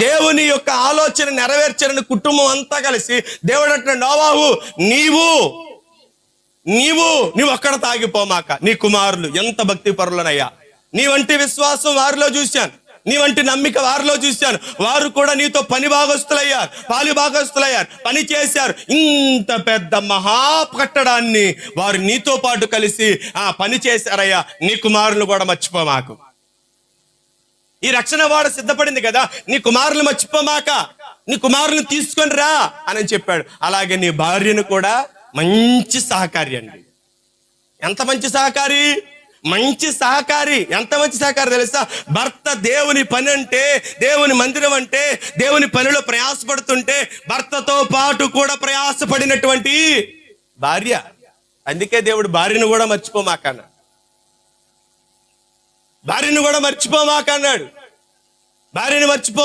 దేవుని యొక్క ఆలోచన నెరవేర్చారని కుటుంబం అంతా కలిసి దేవుడు అంటున్నాడు, నోవాహు నీవు ఒక్కడ తాగిపోమాక, నీ కుమారులు ఎంత భక్తి పరులనయ్యా, నీ వంటి విశ్వాసం వారిలో చూశాను, నీ వంటి నమ్మిక వారిలో చూశాను, వారు కూడా నీతో పాలి భాగస్తులయ్యారు, పని చేశారు. ఇంత పెద్ద మహా కట్టడాన్ని వారు నీతో పాటు కలిసి పని చేశారయ్యా, నీ కుమారులు కూడా మర్చిపోమాకు. ఈ రక్షణ వాడ సిద్ధపడింది కదా, నీ కుమారులు మర్చిపోమాక, నీ కుమారులను తీసుకొని రా అని చెప్పాడు. అలాగే నీ భార్యను కూడా మంచి సహకారి అండి. ఎంత మంచి సహకారి, ఎంత మంచి సహకారి తెలుసా? భర్త దేవుని పని అంటే, దేవుని మందిరం అంటే, దేవుని పనిలో ప్రయాసపడుతుంటే భర్తతో పాటు కూడా ప్రయాసపడినటువంటి భార్య. అందుకే దేవుడు భార్యను కూడా మర్చిపోమాకన్నాడు, భార్యను మర్చిపో